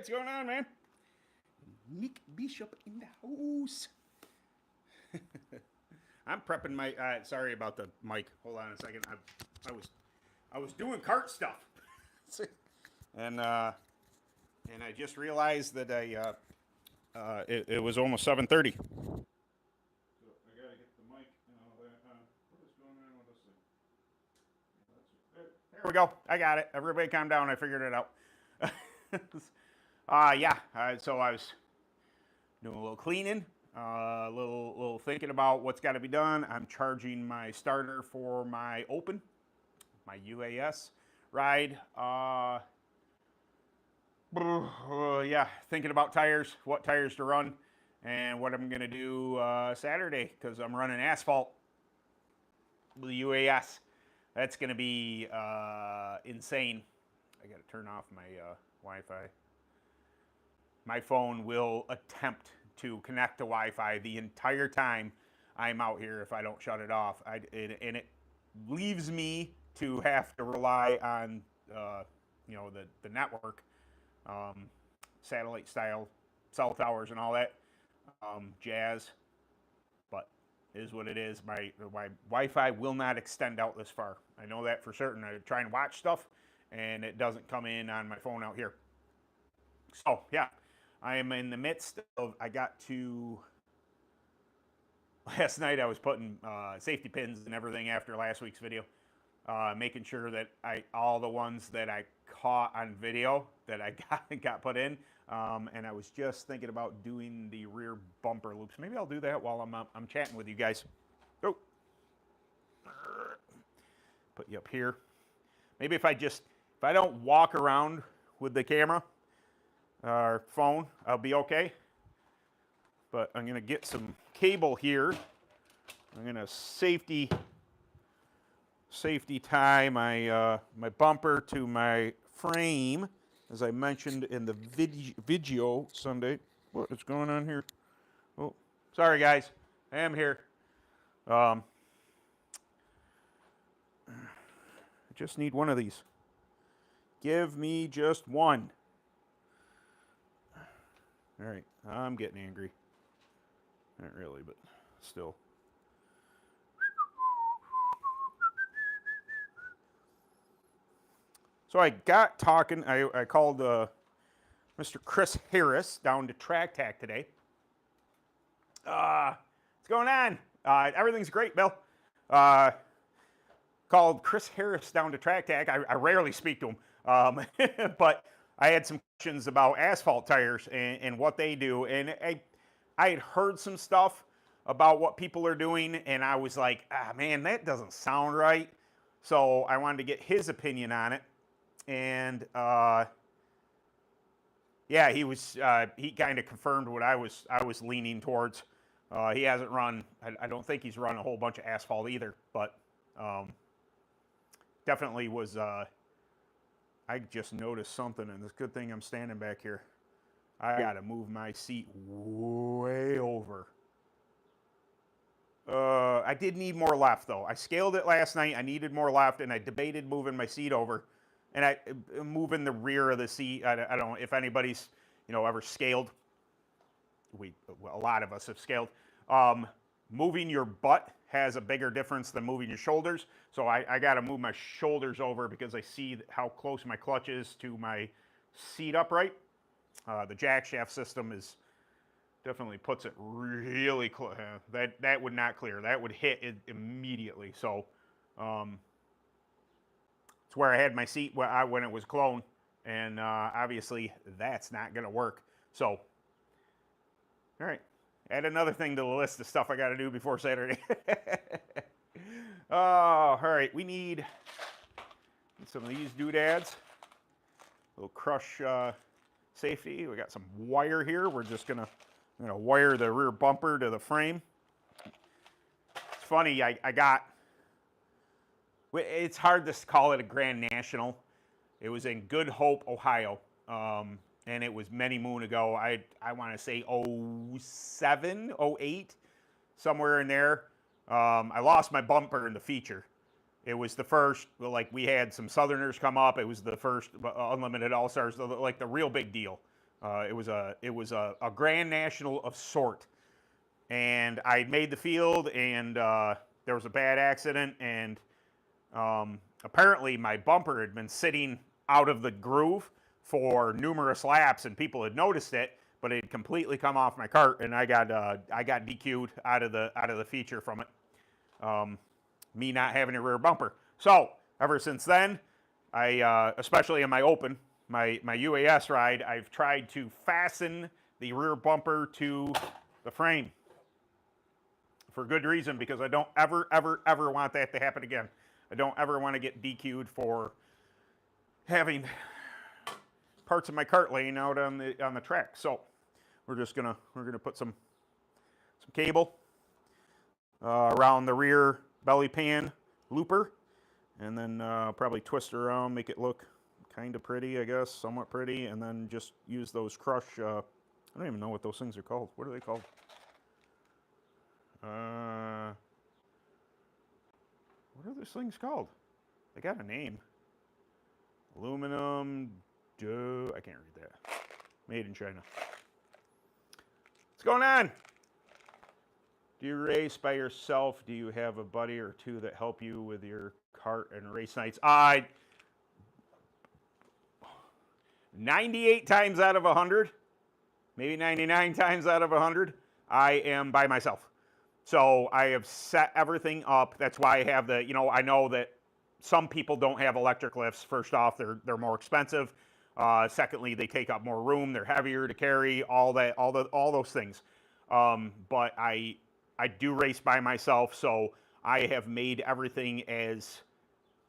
What's going on, man? Nick Bishop in the house. I'm prepping my. Sorry about the mic. Hold on a second. I was doing Kart stuff, and I just realized that it was almost 7:30. So I gotta get the mic and all that. What is going on with this thing? There we go. I got it. Everybody calm down. I figured it out. So I was doing a little cleaning, a little thinking about what's got to be done. I'm charging my starter for my Open, my UAS ride. Thinking about tires, what tires to run, and what I'm gonna do Saturday, because I'm running asphalt with the UAS. That's gonna be insane. I gotta turn off my Wi-Fi. My phone will attempt to connect to Wi-Fi the entire time I'm out here if I don't shut it off. And it leaves me to have to rely on the network, satellite style cell towers and all that jazz. But it is what it is. My Wi-Fi will not extend out this far. I know that for certain. I try and watch stuff, and it doesn't come in on my phone out here. So yeah. I am in the midst of, last night I was putting safety pins and everything after last week's video, making sure that all the ones that I caught on video that I got put in, and I was just thinking about doing the rear bumper loops. Maybe I'll do that while I'm chatting with you guys. Oh, put you up here. Maybe if I don't walk around with the camera, our phone, I'll be okay. But I'm gonna get some cable here. I'm gonna safety tie my my bumper to my frame, as I mentioned in the video Sunday. What is going on here? Oh, sorry guys, I am here. I just need one of these. Give me just one. All right, I'm getting angry. Not really, but still. So I got talking. I called Mr. Chris Harris down to Track Tack today. What's going on? Everything's great, Bill. Called Chris Harris down to Track Tack. I rarely speak to him, but I had some questions about asphalt tires and what they do, and I had heard some stuff about what people are doing, and I was like, man, that doesn't sound right. So I wanted to get his opinion on it, and he kind of confirmed what I was leaning towards. He hasn't run. I don't think he's run a whole bunch of asphalt either, but definitely was. I just noticed something, and it's a good thing I'm standing back here. I gotta move my seat way over. I did need more left, though. I scaled it last night. I needed more left, and I debated moving my seat over, and moving the rear of the seat. I don't know if anybody's ever scaled. A lot of us have scaled. Moving your butt has a bigger difference than moving your shoulders. So I got to move my shoulders over because I see how close my clutch is to my seat upright. The jack shaft system definitely puts it really close. That would not clear. That would hit it immediately. So it's where I had my seat when it was cloned, and obviously that's not going to work. So, all right. Add another thing to the list of stuff I got to do before Saturday. Oh, all right. We need some of these doodads. A little crush safety. We got some wire here. We're just gonna wire the rear bumper to the frame. It's funny. It's hard to call it a Grand National. It was in Good Hope, Ohio. And it was many moon ago. I want to say 07, 08, somewhere in there. I lost my bumper in the feature. It was the first, we had some Southerners come up. It was the first Unlimited All-Stars, like the real big deal. It was a Grand National of sort, and I made the field, and there was a bad accident, and apparently my bumper had been sitting out of the groove for numerous laps, and people had noticed it, but it had completely come off my cart, and I got DQ'd out of the feature from it. Me not having a rear bumper. So ever since then, especially in my my UAS ride, I've tried to fasten the rear bumper to the frame for good reason, because I don't ever want that to happen again. I don't ever want to get DQ'd for having parts of my cart laying out on the track. So we're gonna put some cable around the rear belly pan looper, and then probably twist it around, make it look kind of pretty, I guess, somewhat pretty, and then just use those crush. I don't even know what those things are called. What are they called? What are those things called? They got a name. Aluminum. I can't read that. Made in China. What's going on? Do you race by yourself? Do you have a buddy or two that help you with your cart and race nights? 98 times out of 100, maybe 99 times out of 100, I am by myself. So I have set everything up. That's why I have the, I know that some people don't have electric lifts. First off, they're more expensive. Secondly, they take up more room. They're heavier to carry. All those things. But I do race by myself, so I have made everything as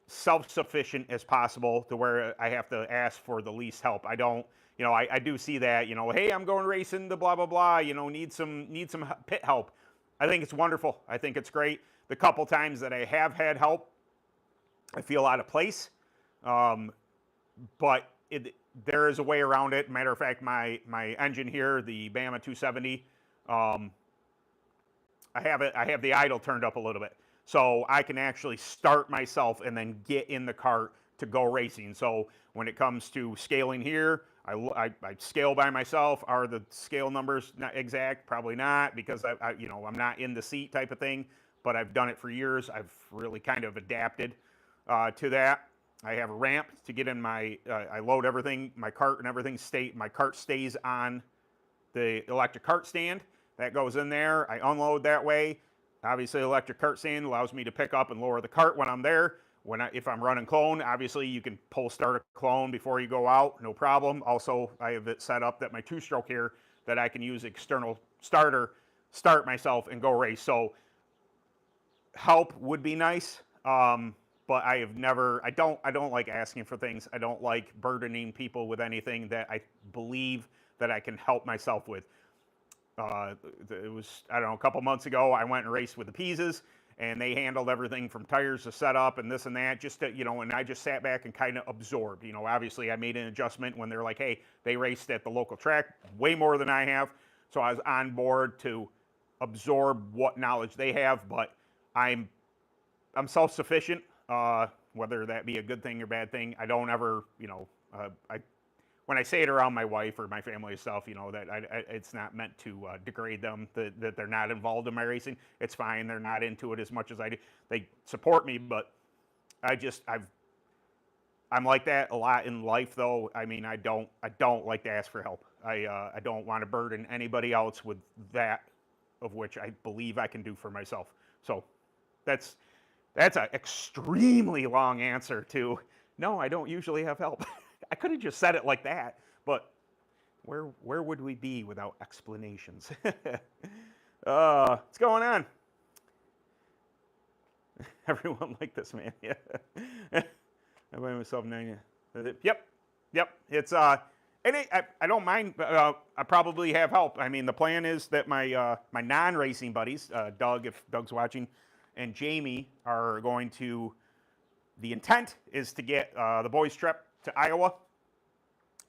self-sufficient as possible to where I have to ask for the least help. I don't, I do see that, hey, I'm going racing the blah blah blah. Need some pit help. I think it's wonderful. I think it's great. The couple times that I have had help, I feel out of place. But there is a way around it. Matter of fact, my engine here, the Bama 270, I have the idle turned up a little bit, so I can actually start myself and then get in the cart to go racing. So when it comes to scaling here, I scale by myself. Are the scale numbers not exact? Probably not, because I'm not in the seat type of thing. But I've done it for years. I've really kind of adapted to that. I have a ramp to get in my. I load everything, my cart and everything. My cart stays on the electric cart stand. That goes in there. I unload that way. Obviously, electric cart stand allows me to pick up and lower the cart when I'm there. If I'm running clone, obviously you can pull start a clone before you go out, no problem. Also, I have it set up that my two-stroke here, that I can use external starter, start myself and go race. So help would be nice, but I have never. I don't like asking for things. I don't like burdening people with anything that I believe that I can help myself with. It was, I don't know, a couple months ago, I went and raced with the Pizzas, and they handled everything from tires to setup and this and that, just to, and I just sat back and kind of absorbed. Obviously I made an adjustment when they're like, hey, they raced at the local track way more than I have, so I was on board to absorb what knowledge they have. But I'm self-sufficient, whether that be a good thing or bad thing. I don't ever, when I say it around my wife or my family stuff, that it's not meant to degrade them, that they're not involved in my racing. It's fine. They're not into it as much as I do. They support me, but I'm like that a lot in life, though. I mean, I don't like to ask for help. I don't want to burden anybody else with that of which I believe I can do for myself. So that's an extremely long answer to, no, I don't usually have help. I could have just said it like that, but where would we be without explanations? What's going on? Everyone like this, man. Yeah. I by myself 90. Yep. It's and I don't mind. I probably have help. I mean, the plan is that my non-racing buddies, Doug, if Doug's watching, and Jamie are going to. The intent is to get the boys' trip to Iowa,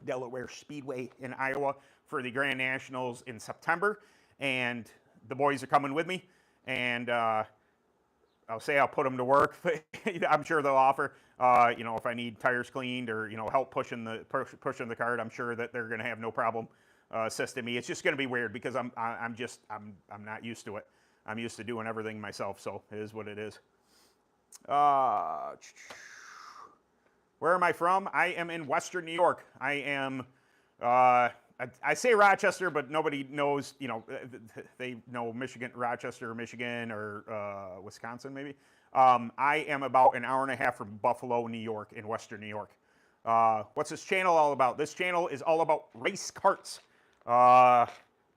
Delaware Speedway in Iowa, for the Grand Nationals in September, and the boys are coming with me, and I'll say I'll put them to work, but I'm sure they'll offer. You know, if I need tires cleaned or help pushing the cart, I'm sure that they're going to have no problem assisting me. It's just going to be weird because I'm not used to it. I'm used to doing everything myself, so it is what it is. Where am I from? I am in Western New York. I am. I say Rochester, but nobody knows. You know, they know Michigan, Rochester, Michigan, or Wisconsin, maybe. I am about an hour and a half from Buffalo, New York, in Western New York. What's this channel all about? This channel is all about race karts.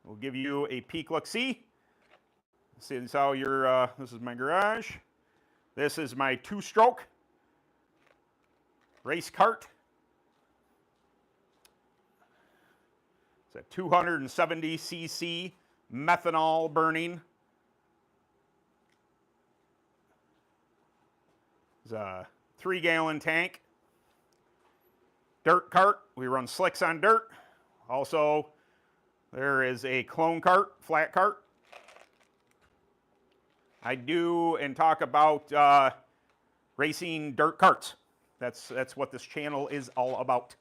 We'll give you a peek. Look, see. See, this is how your. This is my garage. This is my two-stroke race kart. It's a 270cc methanol burning. It's a 3-gallon tank. Dirt cart. We run slicks on dirt. Also, there is a clone cart, flat cart. I do and talk about racing dirt carts. That's what this channel is all about.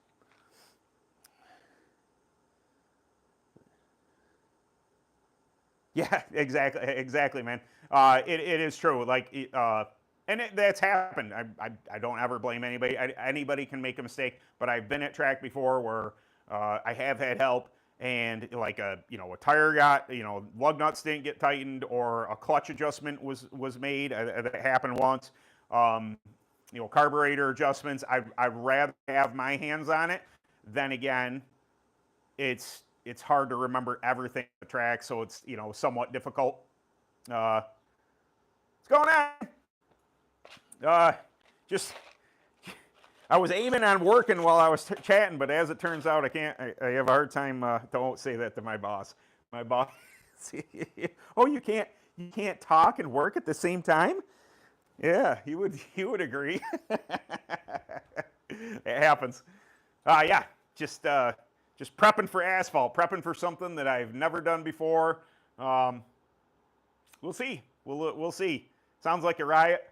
Yeah, exactly, man. It is true. Like, and that's happened. I don't ever blame anybody. Anybody can make a mistake, but I've been at track before where I have had help, and like a tire got, lug nuts didn't get tightened, or a clutch adjustment was made. That happened once. Carburetor adjustments. I'd rather have my hands on it. Then again, it's hard to remember everything at the track, so it's somewhat difficult. What's going on? Just I was aiming on working while I was chatting, but as it turns out, I can't. I have a hard time. Don't say that to my boss. My boss. Oh, you can't talk and work at the same time? Yeah, he would agree. It happens. Yeah, just prepping for asphalt, prepping for something that I've never done before. We'll see. We'll see. Sounds like a riot.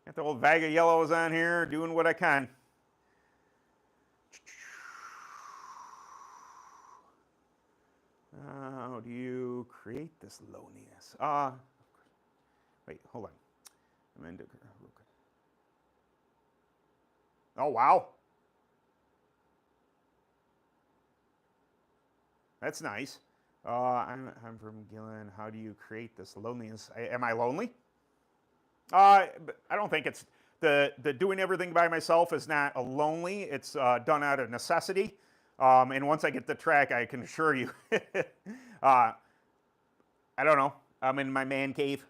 Got the old bag of yellows on here, doing what I can. How do you create this loneliness? Wait, hold on. Oh, wow. That's nice. I'm from Gillen. How do you create this loneliness? Am I lonely? I don't think it's the doing everything by myself is not a lonely. It's done out of necessity. And once I get the track, I can assure you, I don't know. I'm in my man cave.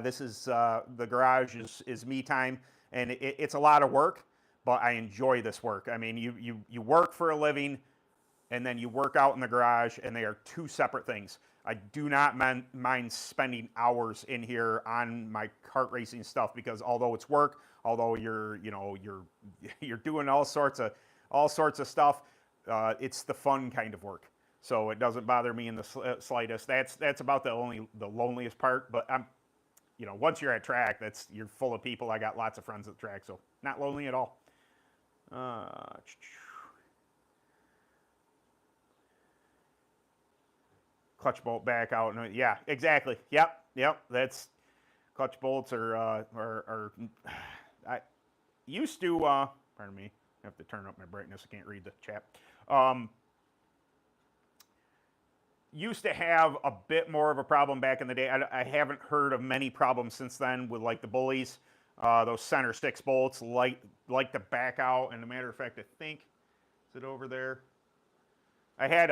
This is the garage is me time, and it's a lot of work, but I enjoy this work. I mean, you work for a living, and then you work out in the garage, and they are two separate things. I do not mind spending hours in here on my kart racing stuff, because although it's work, although you're doing all sorts of stuff, it's the fun kind of work. So it doesn't bother me in the slightest. That's about the loneliest part. But once you're at track, you're full of people. I got lots of friends at the track, so not lonely at all. Clutch bolt back out. Yeah, exactly. Yep. That's clutch bolts are I used to. Pardon me. I have to turn up my brightness. I can't read the chat. Used to have a bit more of a problem back in the day. I haven't heard of many problems since then with like the bullies. Those center 6 bolts like to back out. And as a matter of fact, I think, is it over there? I had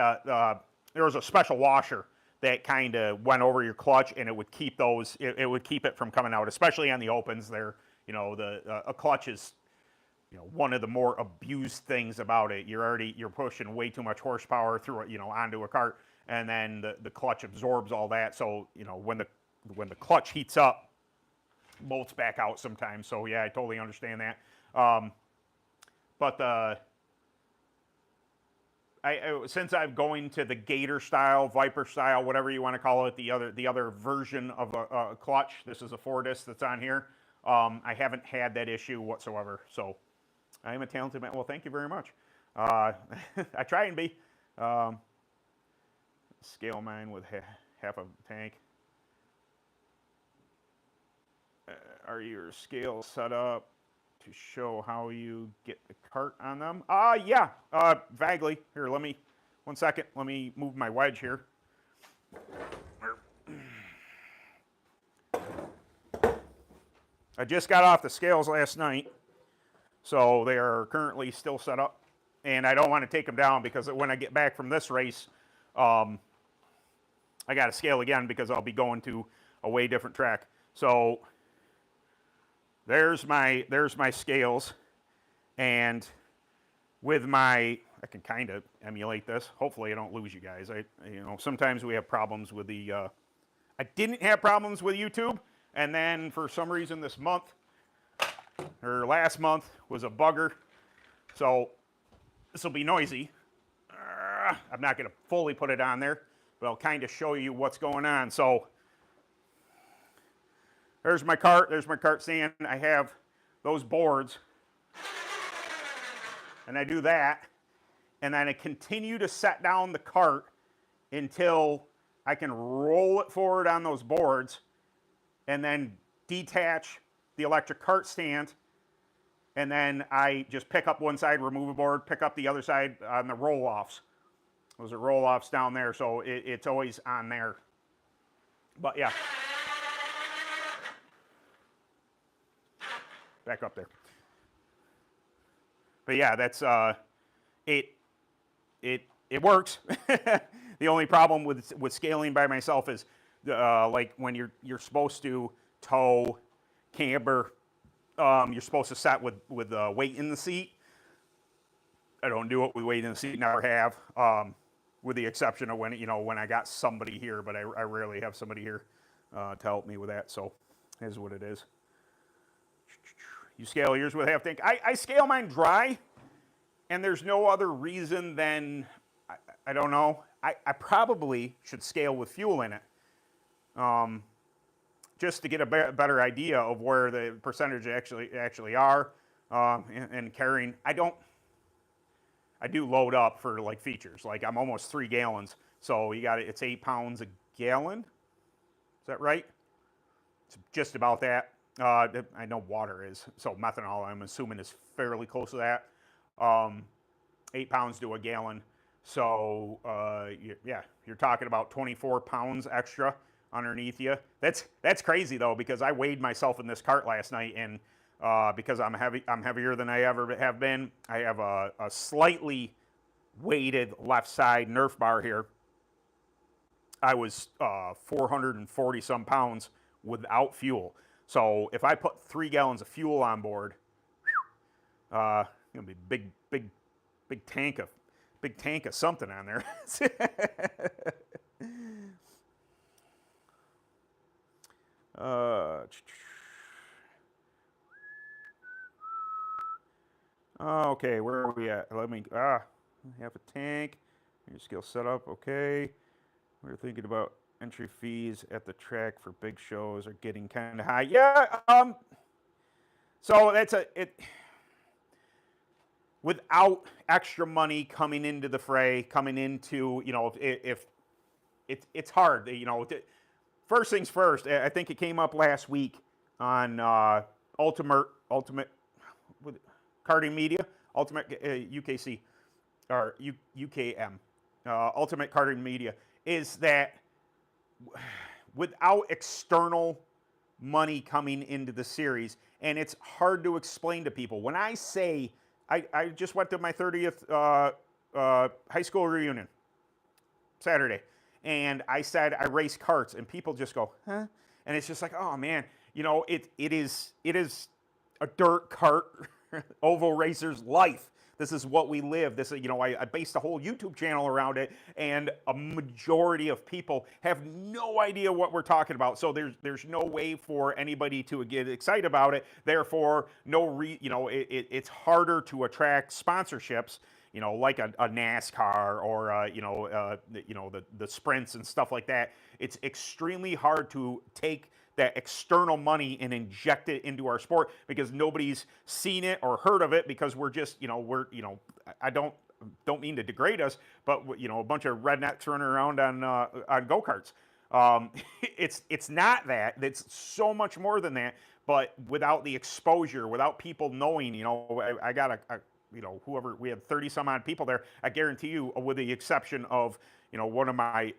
there was a special washer that kind of went over your clutch, and it would keep those. It would keep it from coming out, especially on the opens. There, a clutch is, one of the more abused things about it. You're pushing way too much horsepower through it, onto a cart, and then the clutch absorbs all that. So when the clutch heats up, bolts back out sometimes. So yeah, I totally understand that. But since I'm going to the Gator style, Viper style, whatever you want to call it, the other version of a clutch. This is a 4-disc that's on here. I haven't had that issue whatsoever. So I am a talented man. Well, thank you very much. I try and be. Scale mine with half a tank. Are your scales set up to show how you get the cart on them? Yeah, vaguely. Here, let me, 1 second. Let me move my wedge here. I just got off the scales last night, so they are currently still set up. And I don't want to take them down because when I get back from this race, I got to scale again because I'll be going to a way different track. So there's my scales, and with my, I can kind of emulate this. Hopefully I don't lose you guys. Sometimes we have problems with the, I didn't have problems with YouTube, and then for some reason this month, or last month, was a bugger. So this will be noisy. I'm not going to fully put it on there, but I'll kind of show you what's going on. So there's my cart stand. I have those boards, and I do that, and then I continue to set down the cart until I can roll it forward on those boards, and then detach the electric cart stand, and then I just pick up one side, remove a board, pick up the other side on the roll-offs. Those are roll-offs down there, so it's always on there. But yeah. Back up there. But yeah, that's it works. The only problem with scaling by myself is like when you're supposed to tow, camber, you're supposed to set with weight in the seat. I don't do it with weight in the seat, never have, with the exception of when I got somebody here, but I rarely have somebody here to help me with that, so it is what it is. You scale yours with half tank. I scale mine dry, and there's no other reason than, I don't know, I probably should scale with fuel in it. Just to get a better idea of where the percentage actually are, and carrying. I do load up for like features. Like I'm almost 3 gallons, so it's 8 pounds a gallon. Is that right? It's just about that. I know water is, so methanol I'm assuming is fairly close to that. 8 pounds to a gallon. So yeah, you're talking about 24 pounds extra underneath you. That's crazy though, because I weighed myself in this cart last night, and because I'm heavier than I ever have been. I have a slightly weighted left side Nerf bar here. I was 440 some pounds without fuel. So if I put 3 gallons of fuel on board, gonna be big tank of something on there. Okay, where are we at? Let me half a tank. Your skill setup, okay. We're thinking about entry fees at the track for big shows are getting kind of high. Yeah, so that's without extra money coming into the fray, coming into, if it's hard, first things first, I think it came up last week on Ultimate Karting Media, Ultimate UKC, or UKM, Ultimate Karting Media, is that without external money coming into the series, and it's hard to explain to people. When I say, I just went to my 30th high school reunion Saturday, and I said I race karts, and people just go, huh? And it's just like, oh man, it is a dirt kart oval racer's life. This is what we live. This is, I based a whole YouTube channel around it, and a majority of people have no idea what we're talking about. So there's no way for anybody to get excited about it. Therefore, it's harder to attract sponsorships you know, like a NASCAR or the sprints and stuff like that. It's extremely hard to take that external money and inject it into our sport because nobody's seen it or heard of it because we're just, I don't mean to degrade us, but a bunch of rednecks running around on go-karts. It's not that. It's so much more than that. But without the exposure, without people knowing, I got whoever, we had 30 some odd people there. I guarantee you, with the exception of, one of my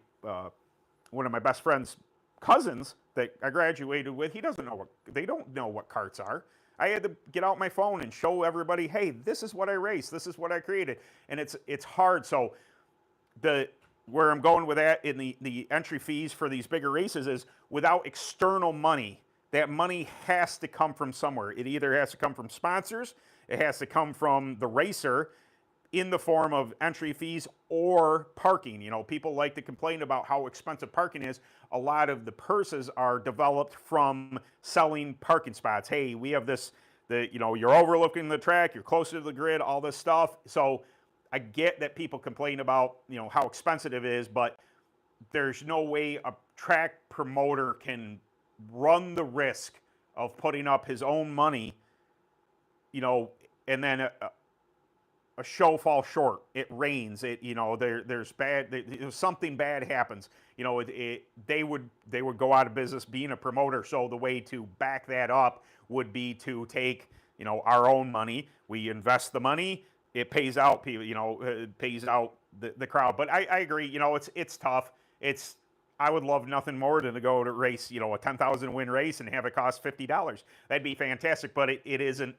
best friends' cousins that I graduated with, they don't know what karts are. I had to get out my phone and show everybody, hey, this is what I race, this is what I created, and it's hard. So where I'm going with that in the entry fees for these bigger races is without external money. That money has to come from somewhere. It either has to come from sponsors, it has to come from the racer in the form of entry fees or parking. People like to complain about how expensive parking is. A lot of the purses are developed from selling parking spots. Hey, we have this, you're overlooking the track, you're closer to the grid, all this stuff. So I get that people complain about, how expensive it is, but there's no way a track promoter can run the risk of putting up his own money, and then a show falls short. It rains. There's something bad happens. They would go out of business being a promoter. So the way to back that up would be to take our own money. We invest the money. It pays out people. It pays out the crowd. But I agree. It's tough. I would love nothing more than to go to race, a 10,000 win race and have it cost $50. That'd be fantastic, but it isn't.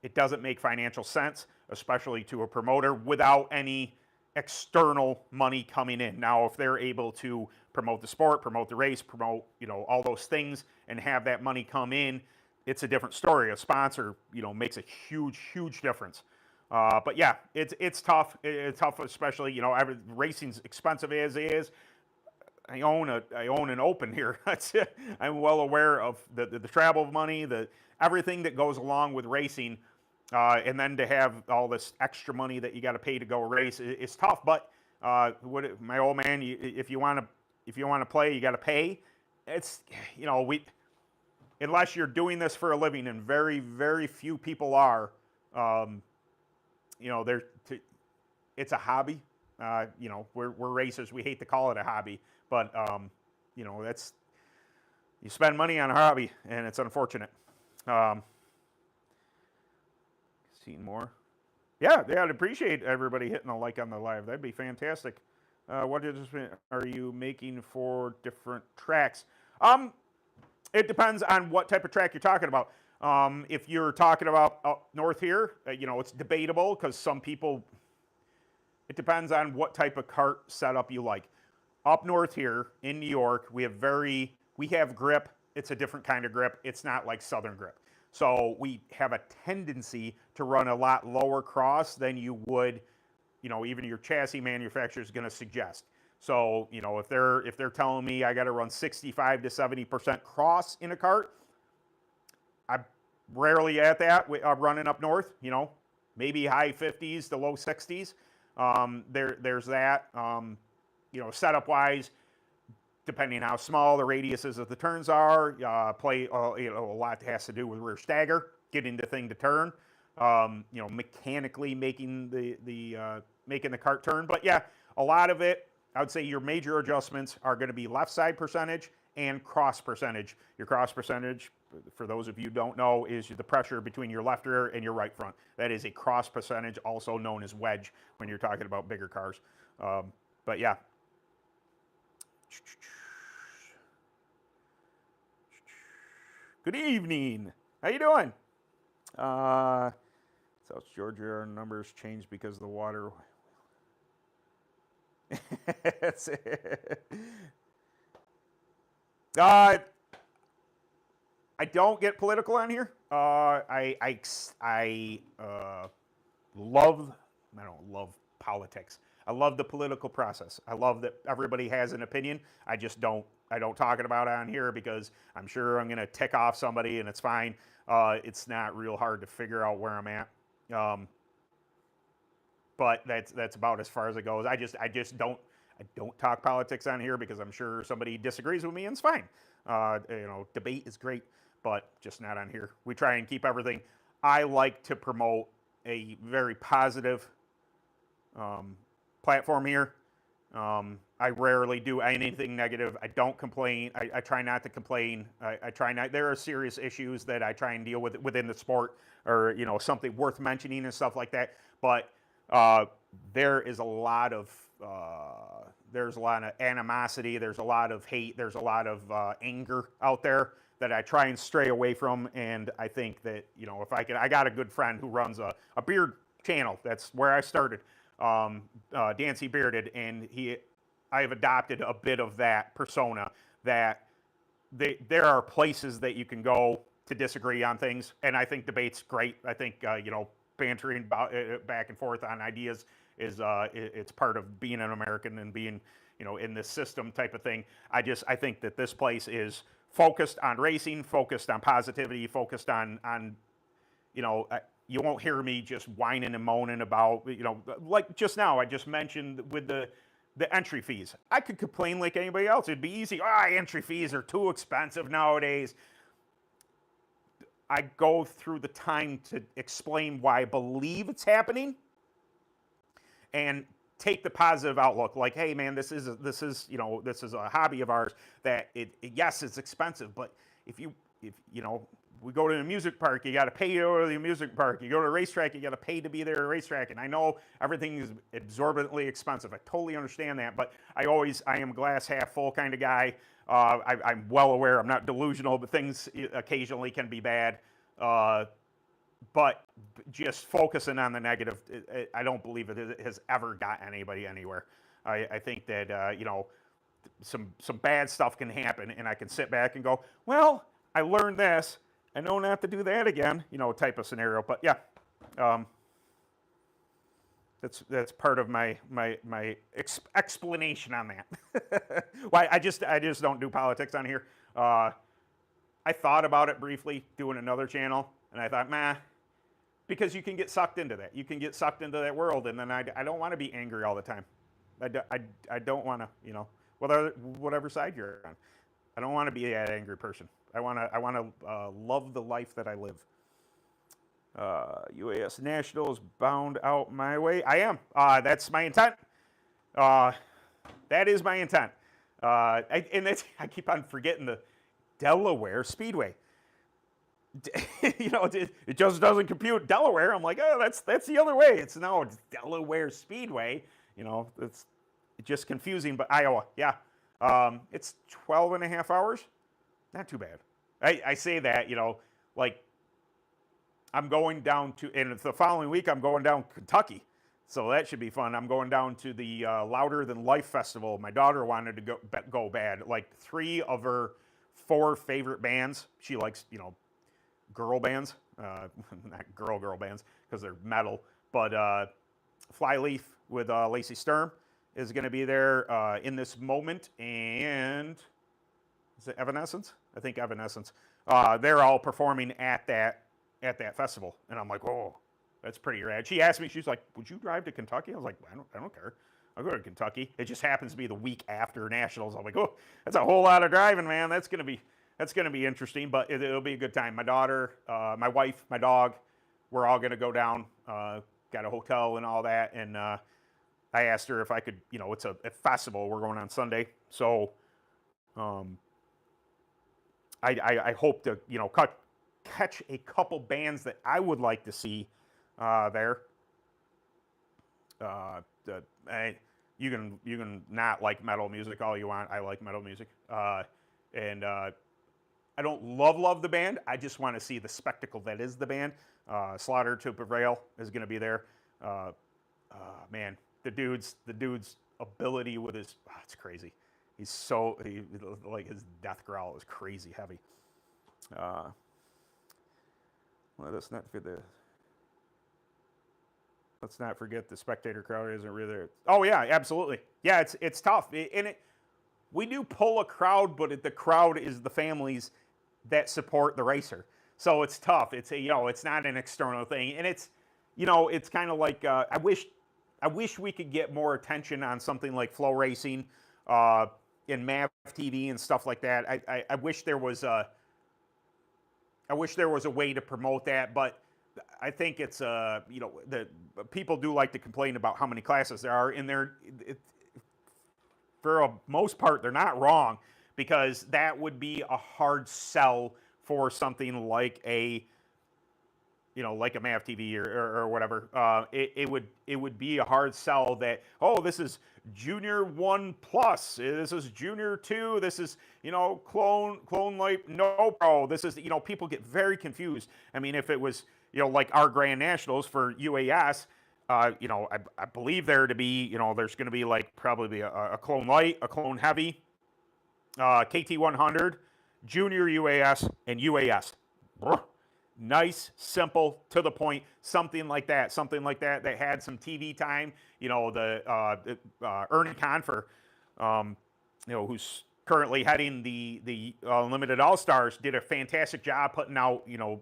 It doesn't make financial sense, especially to a promoter, without any external money coming in. Now, if they're able to promote the sport, promote the race, promote all those things, and have that money come in, it's a different story. A sponsor, makes a huge difference. But yeah, it's tough. It's tough, especially racing's expensive as it is. I own an open here. I'm well aware of the travel money, everything that goes along with racing, and then to have all this extra money that you got to pay to go race is tough. But my old man, if you want to play, you got to pay. It's unless you're doing this for a living, and very few people are. It's a hobby. We're racers. We hate to call it a hobby. But, you spend money on a hobby, and it's unfortunate. Seeing more. Yeah, I'd appreciate everybody hitting a like on the live. That'd be fantastic. What are you making for different tracks? It depends on what type of track you're talking about. If you're talking about up north here, it's debatable because some people, it depends on what type of kart setup you like. Up north here in New York, we have grip. It's a different kind of grip. It's not like Southern grip. So we have a tendency to run a lot lower cross than you would, even your chassis manufacturer is going to suggest. So, if they're telling me I got to run 65 to 70% cross in a kart, I'm rarely at that. I'm running up north, maybe high 50s to low 60s. There's that. Setup wise, depending how small the radiuses of the turns are, a lot has to do with rear stagger, getting the thing to turn, mechanically making the kart turn. But yeah, a lot of it, I would say your major adjustments are going to be left side percentage and cross percentage. Your cross percentage, for those of you who don't know, is the pressure between your left rear and your right front. That is a cross percentage, also known as wedge when you're talking about bigger cars. But yeah. Good evening. How you doing? South Georgia, our numbers changed because of the water. That's it. I don't get political on here. I don't love politics. I love the political process. I love that everybody has an opinion. I don't talk about it on here because I'm sure I'm going to tick off somebody and it's fine. It's not real hard to figure out where I'm at. but that's about as far as it goes. I don't talk politics on here because I'm sure somebody disagrees with me, and it's fine. Debate is great, but just not on here. We try and keep everything. I like to promote a very positive platform here. I rarely do anything negative. I don't complain. I try not to complain. I try not. There are serious issues that I try and deal with within the sport, or something worth mentioning and stuff like that. But there is a lot of animosity. There's a lot of hate. There's a lot of anger out there that I try and stray away from. And I think that if I got a good friend who runs a beard channel. That's where I started. Dancy Bearded, and I have adopted a bit of that persona, that there are places that you can go to disagree on things, and I think debate's great. I think bantering back and forth on ideas is it's part of being an American and being in this system type of thing. I think that this place is focused on racing, focused on positivity, focused on you won't hear me just whining and moaning about, like just now, I just mentioned with the entry fees. I could complain like anybody else. It'd be easy. Entry fees are too expensive nowadays. I go through the time to explain why I believe it's happening and take the positive outlook. Like, hey man, this is a hobby of ours that yes, it's expensive, but if we go to an amusement park, you got to pay to go to the amusement park. You go to a racetrack, you got to pay to be there at a racetrack. And I know everything is exorbitantly expensive. I totally understand that, but I am glass half full kind of guy. I'm well aware, I'm not delusional, but things occasionally can be bad. But just focusing on the negative, I don't believe it has ever gotten anybody anywhere. I think that, some bad stuff can happen, and I can sit back and go, well, I learned this. I know not to do that again, type of scenario. But yeah, that's part of my explanation on that. Why I just don't do politics on here. I thought about it briefly, doing another channel, and I thought, because you can get sucked into that. You can get sucked into that world, and then I don't want to be angry all the time. I don't want to, whatever side you're on. I don't want to be that angry person. I want to love the life that I live. UAS Nationals bound out my way. I am. That's my intent. That is my intent. I keep on forgetting the Delaware Speedway. It just doesn't compute Delaware. I'm like, that's the other way. It's Delaware Speedway. It's just confusing. But Iowa, yeah. It's 12 and a half hours. Not too bad. I say that, like I'm going down to, and the following week I'm going down Kentucky. So that should be fun. I'm going down to the Louder Than Life Festival. My daughter wanted to go bad. Like 3 of her 4 favorite bands. She likes, girl bands. Not girl bands because they're metal. But Flyleaf with Lacey Sturm is going to be there in this moment. And is it Evanescence? I think Evanescence. They're all performing at that festival, and I'm like, oh, that's pretty rad. She asked me, she's like, would you drive to Kentucky? I was like, I don't care. I'll go to Kentucky. It just happens to be the week after Nationals. I'm like, oh, that's a whole lot of driving, man. That's gonna be interesting, but it'll be a good time. My daughter, my wife, my dog, we're all gonna go down. Got a hotel and all that, and I asked her if I could, it's a festival. We're going on Sunday, so. I hope to, catch a couple bands that I would like to see there. You can not like metal music all you want. I like metal music, and I don't love the band. I just want to see the spectacle that is the band. Slaughter to Prevail is going to be there. Man, the dude's ability with his, it's crazy. Like his death growl is crazy heavy. Let's not forget the spectator crowd isn't really there. Oh yeah, absolutely. Yeah, it's tough. We do pull a crowd, but the crowd is the families that support the racer. So it's tough. It's not an external thing, and it's kind of like I wish I wish we could get more attention on something like flow racing in MAV TV and stuff like that. I wish there was a way to promote that, but I think it's you know, the people do like to complain about how many classes there are, and for a most part they're not wrong, because that would be a hard sell for something like a, you know, like a MAV TV or whatever. It would be a hard sell that, oh, this is Junior 1 Plus, this is Junior 2, this is, you know, Clone Light No Pro, this is, you know, people get very confused. I mean, if it was, you know, like our Grand Nationals for UAS, you know, I believe there to be, you know, there's going to be like probably a Clone Light, a Clone Heavy, KT100, Junior UAS, and UAS. Nice, simple, to the point, something like that that had some TV time. You know, the Ernie Confer, you know, who's currently heading the Unlimited All Stars, did a fantastic job putting out, you know,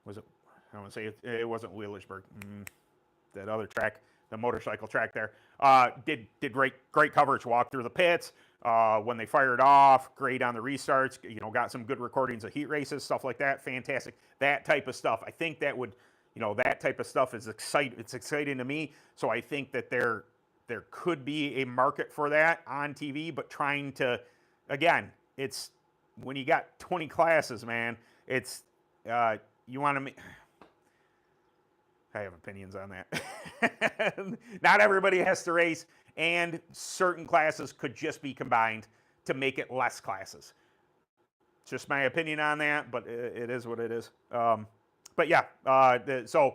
was it? I don't want to say it wasn't Wheelersburg. That other track, the motorcycle track there, did great coverage. Walked through the pits when they fired off. Great on the restarts. You know, got some good recordings of heat races, stuff like that. Fantastic. That type of stuff. I think that would, you know, that type of stuff is exciting. It's exciting to me. So I think that there could be a market for that on TV. But trying to, again, it's when you got 20 classes, man. It's you want to make. I have opinions on that. Not everybody has to race, and certain classes could just be combined to make it less classes. It's just my opinion on that, but it is what it is. But yeah, so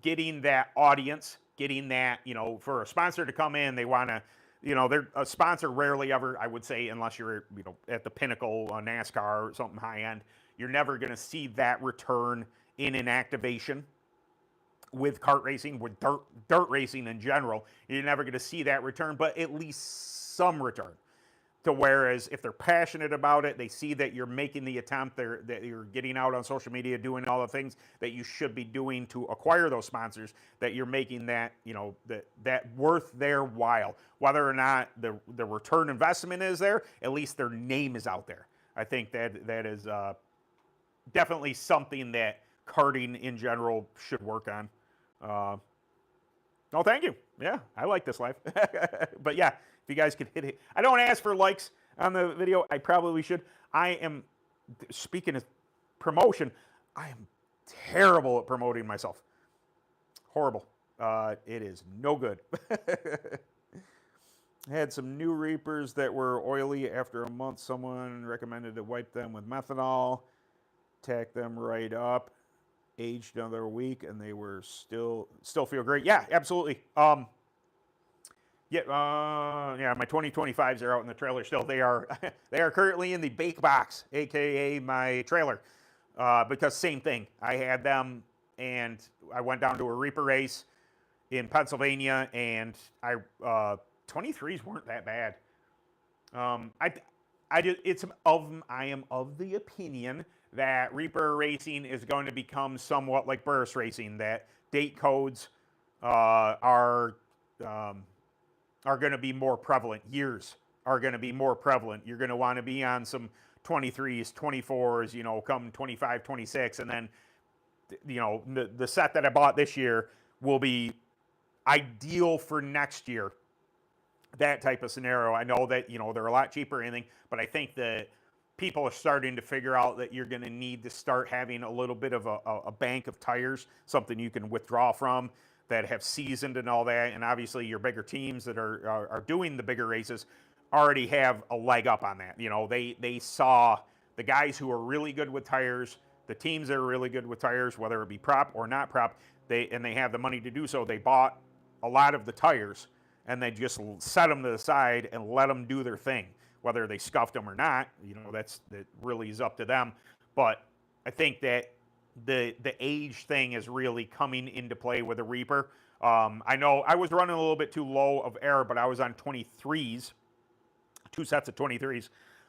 getting that audience, getting that, you know, for a sponsor to come in, they want to, you know, they're a sponsor rarely ever, I would say, unless you're, you know, at the pinnacle on NASCAR or something high end, you're never going to see that return in an activation. With kart racing, with dirt racing in general, you're never going to see that return, but at least some return. To whereas if they're passionate about it, they see that you're making the attempt, that you're getting out on social media, doing all the things that you should be doing to acquire those sponsors, that you're making that, you know, that worth their while. Whether or not the return investment is there, at least their name is out there. I think that is definitely something that karting in general should work on. Oh, thank you. Yeah, I like this live. But yeah, if you guys could hit it. I don't ask for likes on the video. I probably should. I am, speaking of promotion, I am terrible at promoting myself. Horrible. It is no good. Had some new Reapers that were oily. After a month, someone recommended to wipe them with methanol, tack them right up. Aged another week, and they were still feel great. Yeah, absolutely. Yeah, my 2025s are out in the trailer still. They are currently in the bake box, aka my trailer, because same thing. I had them, and I went down to a Reaper race in Pennsylvania, and 23s weren't that bad. I am of the opinion that Reaper racing is going to become somewhat like Burris racing, that date codes are going to be more prevalent. Years are going to be more prevalent. You're going to want to be on some 23s, 24s, you know, come 25, 26, and then, you know, the set that I bought this year will be ideal for next year. That type of scenario. I know that, you know, they're a lot cheaper or anything, but I think that people are starting to figure out that you're going to need to start having a little bit of a bank of tires, something you can withdraw from, that have seasoned and all that. And obviously your bigger teams that are doing the bigger races already have a leg up on that. You know, they saw the guys who are really good with tires, the teams that are really good with tires, whether it be prop or not prop, they have the money to do so. They bought a lot of the tires, and they just set them to the side and let them do their thing. Whether they scuffed them or not, you know, that really is up to them. But I think that the age thing is really coming into play with the Reaper. I know I was running a little bit too low of air, but I was on 23s, 2 sets of 23s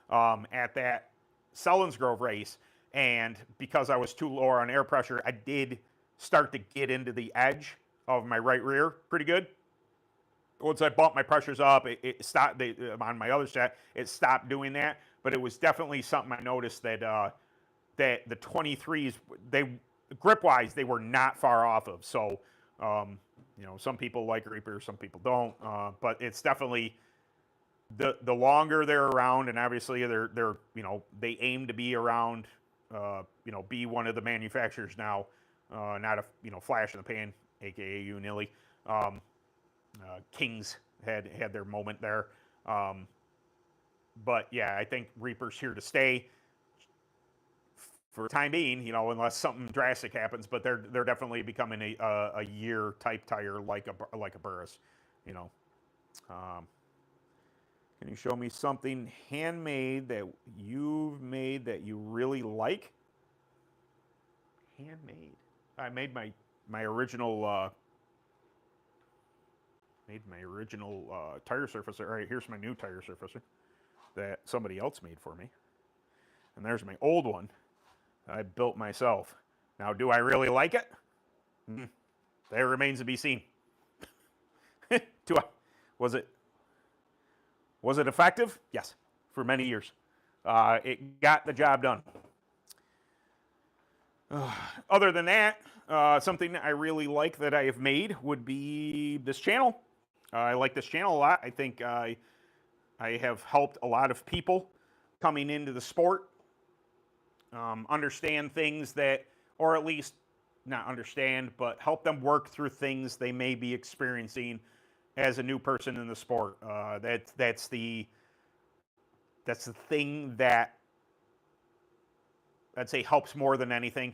at that Selinsgrove race. And because I was too low on air pressure, I did start to get into the edge of my right rear pretty good. once I bumped my pressures up, it stopped. On my other set, it stopped doing that. But it was definitely something I noticed that that the 23s, they grip wise, they were not far off of. So, you know, some people like Reapers, some people don't. But it's definitely the longer they're around, and obviously they're you know, they aim to be around, you know, be one of the manufacturers now, not a, you know, flash in the pan, aka Unili. Kings had their moment there. But yeah, I think Reaper's here to stay for the time being, you know, unless something drastic happens. But they're definitely becoming a year type tire like a Burris, you know. Can you show me something handmade that you've made that you really like? Handmade. I made my original tire surfacer. All right, here's my new tire surfacer that somebody else made for me. And there's my old one I built myself. Now, do I really like it? That remains to be seen. Was it effective? Yes, for many years. It got the job done. Other than that, something I really like that I have made would be this channel. I like this channel a lot. I think I have helped a lot of people coming into the sport understand things that, or at least not understand, but help them work through things they may be experiencing as a new person in the sport. That's the thing that I'd say helps more than anything.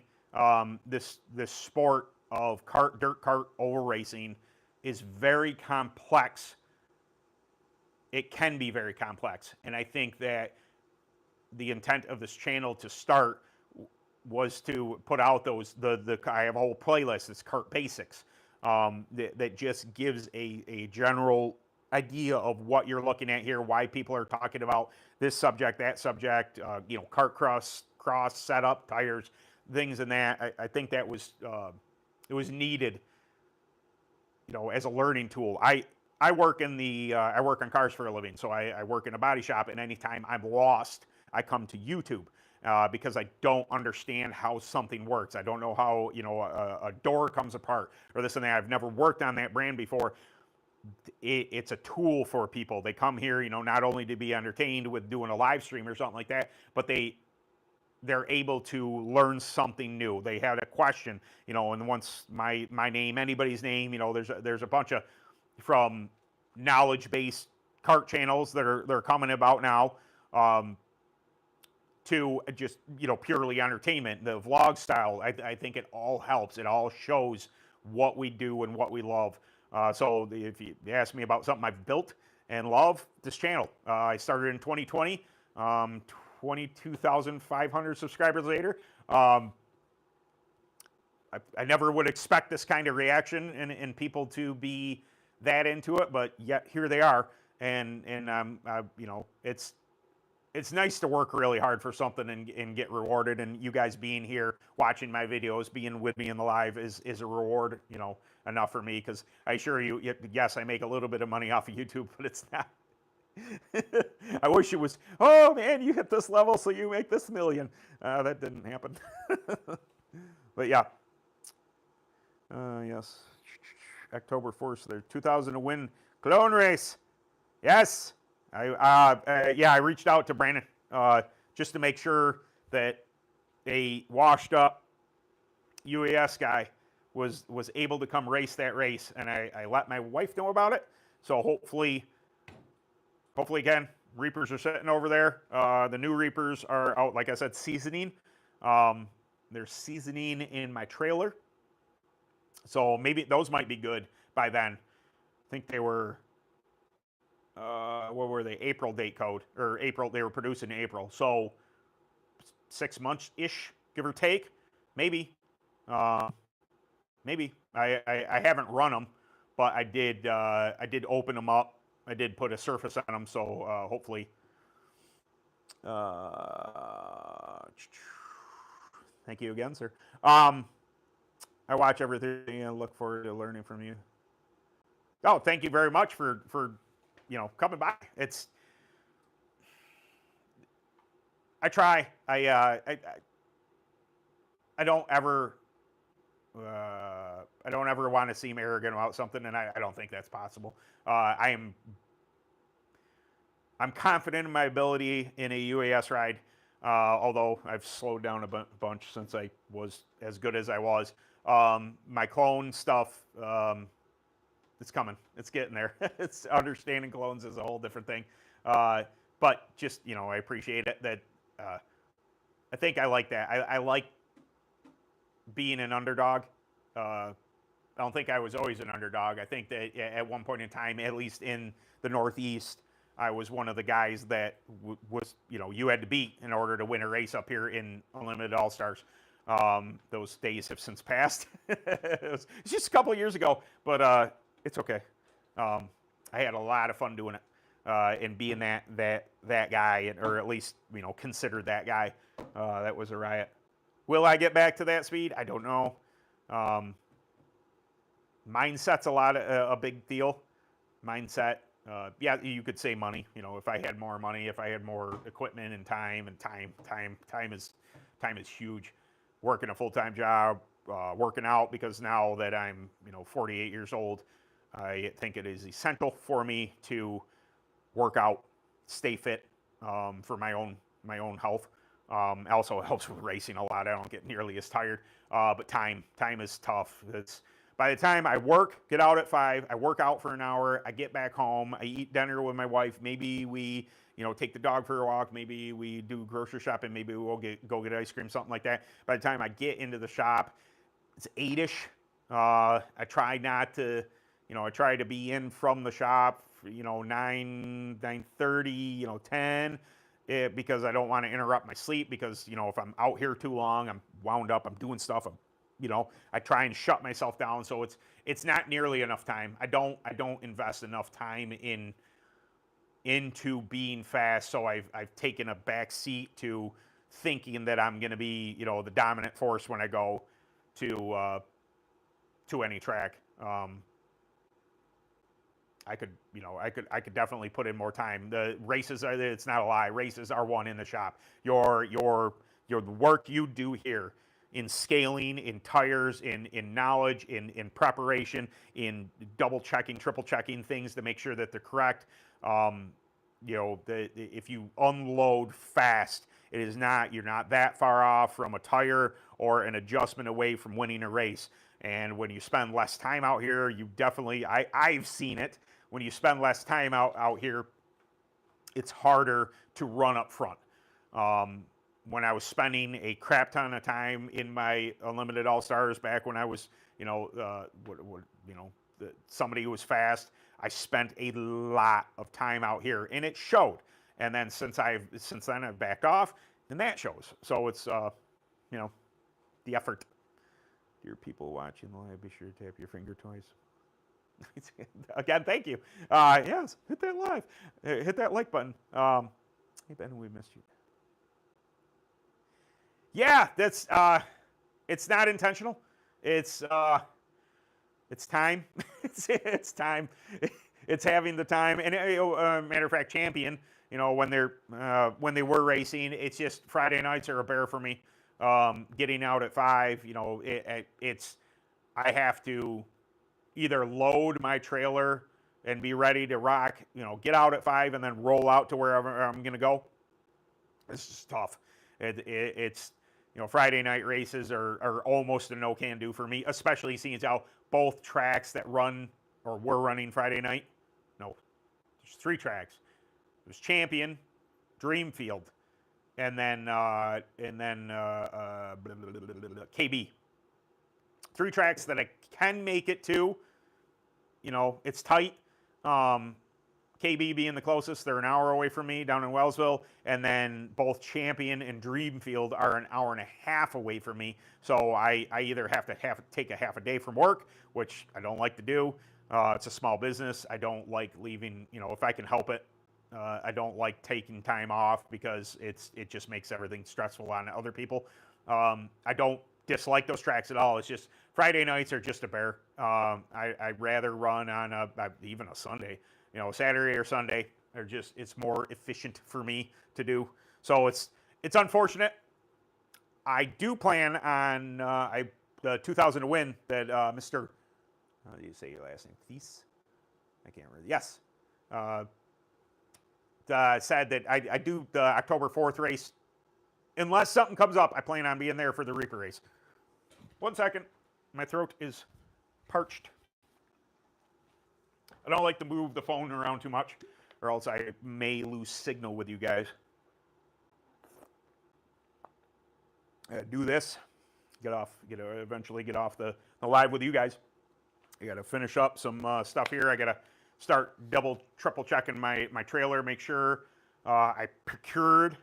This sport of dirt kart over racing is very complex. It can be very complex, and I think that the intent of this channel to start was to put out those I have a whole playlist. It's Kart Basics that just gives a general idea of what you're looking at here, why people are talking about this subject, that subject, you know, kart cross setup, tires, things in that. I think that was it was needed, you know, as a learning tool. I work in the I work on cars for a living, so I work in a body shop, and anytime I'm lost, I come to YouTube because I don't understand how something works. I don't know how, you know, a door comes apart or this and that. I've never worked on that brand before. It's a tool for people. They come here, you know, not only to be entertained with doing a live stream or something like that, but they're able to learn something new. They had a question, you know, and once my name, anybody's name, you know, there's a bunch of from knowledge-based kart channels that are coming about now, to just, you know, purely entertainment. The vlog style, I think it all helps. It all shows what we do and what we love. So if you ask me about something I've built and love, this channel. I started in 2020, 22,500 subscribers later. I never would expect this kind of reaction and people to be that into it, but yet here they are. And you know, it's nice to work really hard for something and get rewarded. And you guys being here, watching my videos, being with me in the live is a reward, you know, enough for me. Because I assure you, yes, I make a little bit of money off of YouTube, but it's not. I wish it was, oh man, you hit this level, so you make this million. That didn't happen. But yeah. Yes. October 1st, there's 2000 to win clone race. Yes. I reached out to Brandon just to make sure that a washed up UAS guy was able to come race that race, and I let my wife know about it. So hopefully again, Reapers are sitting over there. The new Reapers are out, like I said, seasoning. They're seasoning in my trailer, so maybe those might be good by then. I think they were. What were they? April date code, or April, they were produced in April. So 6 months ish, give or take, maybe. Maybe I haven't run them, but I did open them up. I did put a surface on them, so hopefully. Thank you again, sir. I watch everything and look forward to learning from you. Oh, thank you very much for coming by. I try. I don't ever I don't ever want to seem arrogant about something, and I don't think that's possible. I'm confident in my ability in a UAS ride, although I've slowed down a bunch since I was as good as I was. My clone stuff, it's coming. It's getting there. It's understanding clones is a whole different thing. But just I appreciate it that I think I like that. I like being an underdog. I don't think I was always an underdog. I think that at one point in time, at least in the Northeast, I was one of the guys that was, you had to beat in order to win a race up here in Unlimited All Stars. Those days have since passed. It's just a couple of years ago, but it's okay. I had a lot of fun doing it and being that guy, or at least considered that guy. That was a riot. Will I get back to that speed? I don't know. Mindset's a big deal. Mindset. Yeah, you could say money. If I had more money, if I had more equipment and time is huge. Working a full-time job, working out, because now that I'm 48 years old, I think it is essential for me to work out, stay fit for my own health. Also helps with racing a lot. I don't get nearly as tired. But time is tough. By the time I get out at 5, I work out for an hour, I get back home, I eat dinner with my wife. Maybe we, take the dog for a walk. Maybe we do grocery shopping. Maybe we'll go get ice cream, something like that. By the time I get into the shop, it's 8-ish. I try not to, I try to be in from the shop, 9:30, 10. Because I don't want to interrupt my sleep, because if I'm out here too long, I'm wound up, I'm doing stuff, I try and shut myself down, so it's not nearly enough time. I don't invest enough time into being fast, so I've taken a back seat to thinking that I'm going to be the dominant force when I go to any track. I could definitely put in more time. The races it's not a lie. Races are won in the shop. Your work you do here in scaling, in tires, in knowledge, in preparation, in double checking, triple checking things to make sure that they're correct. If you unload fast, you're not that far off from a tire or an adjustment away from winning a race. And when you spend less time out here, you definitely, I've seen it. When you spend less time out here, it's harder to run up front. When I was spending a crap ton of time in my Unlimited All-Stars back when I was, somebody who was fast, I spent a lot of time out here, and it showed. And then since then I've backed off, and that shows. So it's, the effort. Dear people watching live, be sure to tap your finger twice. Again, thank you. Yes, hit that live. Hit that like button. Hey, Ben, we missed you. Yeah, that's it's not intentional. It's time. it's time. It's having the time. And matter of fact, Champion, when they were racing, it's just Friday nights are a bear for me. Getting out at 5, I have to either load my trailer and be ready to rock, get out at 5 and then roll out to wherever I'm going to go. It's just tough. It's Friday night races are almost a no can do for me, especially seeing how both tracks that run or were running Friday night. No, there's 3 tracks. There's Champion, Dreamfield, and then KB. 3 tracks that I can make it to. It's tight. KB being the closest, they're an hour away from me down in Wellsville, and then both Champion and Dreamfield are an hour and a half away from me. So I either have to take a half a day from work, which I don't like to do. It's a small business. I don't like leaving, if I can help it. I don't like taking time off because it just makes everything stressful on other people. I don't dislike those tracks at all. It's just Friday nights are just a bear. I'd rather run on even a Sunday, Saturday or Sunday. It's more efficient for me to do. So it's unfortunate. I do plan on the 2000 to win that Mr. How do you say your last name? Thies? I can't remember. Yes. Said that I do the October 4th race. Unless something comes up, I plan on being there for the Reaper race. 1 second. My throat is parched. I don't like to move the phone around too much, or else I may lose signal with you guys. Do this. Eventually get off the live with you guys. I got to finish up some stuff here. I got to start triple checking my trailer, make sure I procured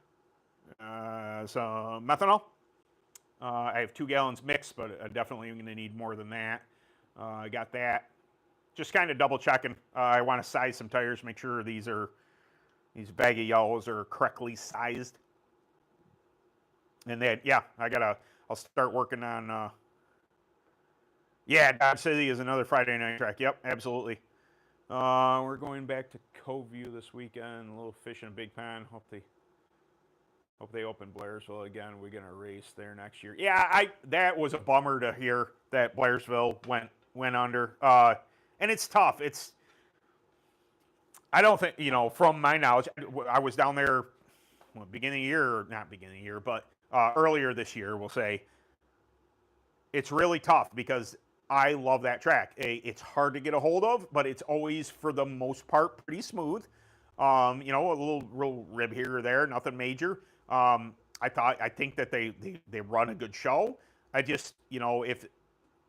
some methanol. I have 2 gallons mixed, but I definitely am going to need more than that. I got that. Just kind of double checking. I want to size some tires, make sure these bag of yellows are correctly sized. And then, yeah, I'll start working on, Dodge City is another Friday night track. Yep, absolutely. We're going back to Coveview this weekend, a little fish in a big pond. Hope they open Blairsville again. We're gonna race there next year. Yeah, that was a bummer to hear that Blairsville went under. And it's tough. I don't think, from my knowledge, I was down there beginning of the year, or not beginning of the year, but earlier this year, we'll say. It's really tough because I love that track. It's hard to get a hold of, but it's always, for the most part, pretty smooth. A little rib here or there, nothing major. I think that they run a good show. I just, if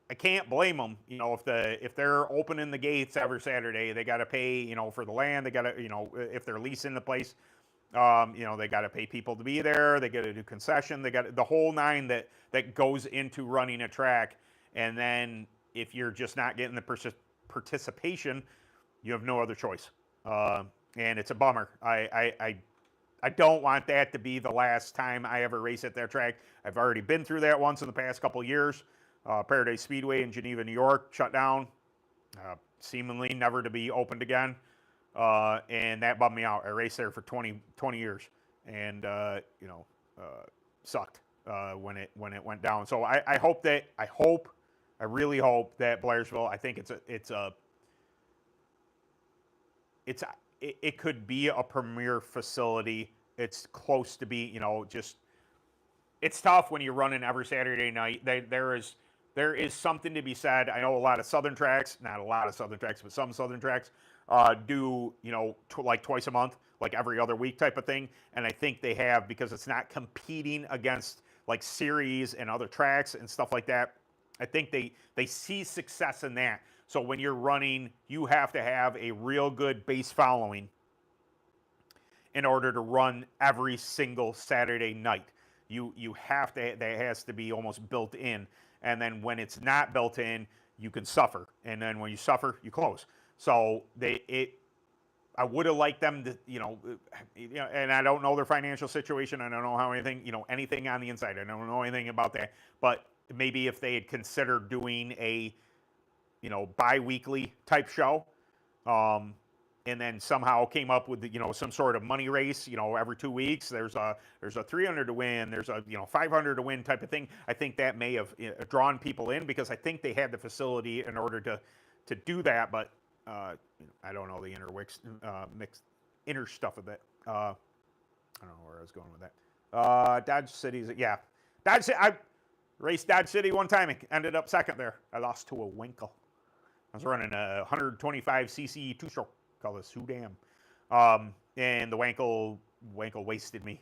I can't blame them, if they're opening the gates every Saturday, they got to pay, for the land. They got to, if they're leasing the place, they got to pay people to be there. They got to do concession. They got the whole nine that goes into running a track. And then if you're just not getting the participation, you have no other choice. And it's a bummer. I don't want that to be the last time I ever race at that track. I've already been through that once in the past couple of years. Paradise Speedway in Geneva, New York, shut down, seemingly never to be opened again. And that bummed me out. I raced there for 20 years, and sucked when it went down. So I really hope that Blairsville. I think it could be a premier facility. It's close to be, it's tough when you're running every Saturday night. There is something to be said. I know a lot of southern tracks, not a lot of southern tracks, but some southern tracks do, like twice a month, like every other week type of thing. And I think they have, because it's not competing against like series and other tracks and stuff like that. I think they see success in that. So when you're running, you have to have a real good base following in order to run every single Saturday night. You have to, that has to be almost built in. And then when it's not built in, you can suffer. And then when you suffer, you close. So I would have liked them to, and I don't know their financial situation. I don't know how anything on the inside. I don't know anything about that. But maybe if they had considered doing a, bi-weekly type show, and then somehow came up with, some sort of money race, every 2 weeks, there's a 300 to win, there's a, 500 to win type of thing. I think that may have drawn people in, because I think they had the facility in order to do that, but I don't know the inner stuff of it. I don't know where I was going with that. Dodge City's, yeah. I raced Dodge City one time and ended up second there. I lost to a Winkle. I was running a 125cc two-stroke. Call this Who Damn. And the Wankel wasted me.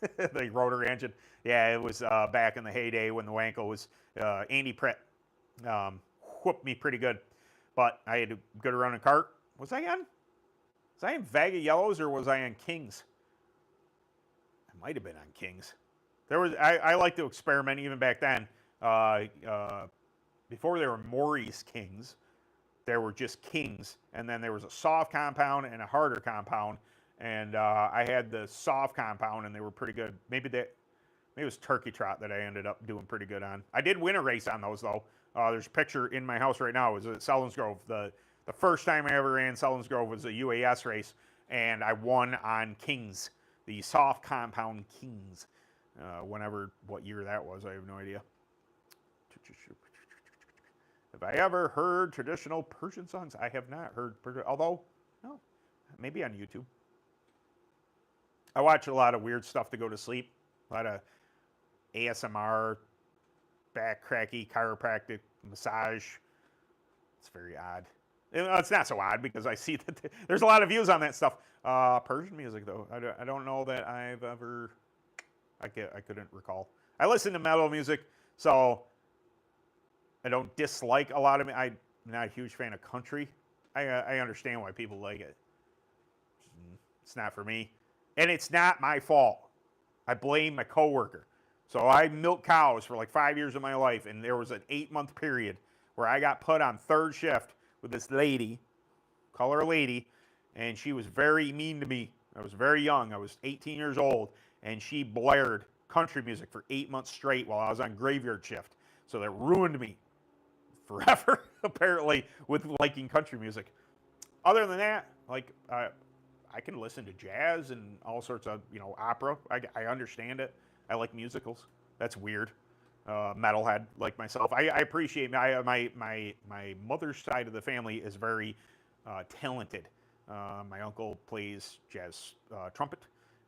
The rotor engine. Yeah, it was back in the heyday when the Wankel was Andy Pritt. Whooped me pretty good. But I had to go to run a Kart. Was I in Vega Yellows, or was I on Kings? I might have been on Kings. I like to experiment even back then. Before there were Maury's Kings, there were just Kings, and then there was a soft compound and a harder compound, and I had the soft compound, and they were pretty good. Maybe Maybe it was Turkey Trot that I ended up doing pretty good on. I did win a race on those though. There's a picture in my house right now. It was at Selinsgrove. The first time I ever ran Selinsgrove was a UAS race, and I won on Kings, the soft compound Kings. What year that was, I have no idea. Have I ever heard traditional Persian songs? I have not heard, although, no, maybe on YouTube. I watch a lot of weird stuff to go to sleep. A lot of ASMR, back cracky, chiropractic, massage. It's very odd. It's not so odd because I see that there's a lot of views on that stuff. Persian music, though, I don't know that I've ever. I couldn't recall. I listen to metal music, so I don't dislike a lot of it. I'm not a huge fan of country. I understand why people like it. It's not for me, and it's not my fault. I blame my coworker. So I milked cows for like 5 years of my life, and there was an 8-month period where I got put on third shift with this lady, call her a lady, and she was very mean to me. I was very young. I was 18 years old, and she blared country music for 8 months straight while I was on graveyard shift. So that ruined me forever, apparently, with liking country music. Other than that, like, I can listen to jazz and all sorts of, opera. I understand it. I like musicals. That's weird. Metalhead like myself. I appreciate my mother's side of the family is very talented. My uncle plays jazz trumpet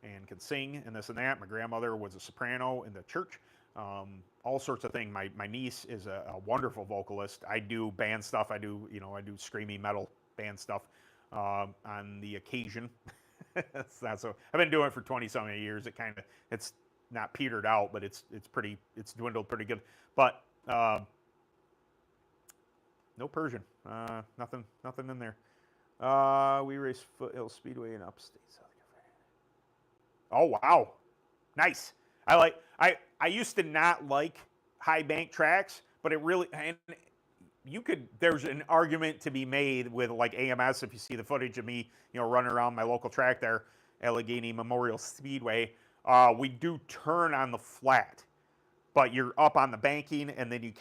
and can sing and this and that. My grandmother was a soprano in the church. All sorts of things. My niece is a wonderful vocalist. I do band stuff. I do screamy metal band stuff on the occasion. It's not so. I've been doing it for 20-something years. It's not petered out, but it's dwindled pretty good. But no Persian. Nothing in there. We race Foothill Speedway in upstate South Carolina. Oh wow, nice. I used to not like high bank tracks, but it really and there's an argument to be made with like AMS if you see the footage of me, running around my local track there, Allegheny Memorial Speedway. We do turn on the flat, but you're up on the banking, and then you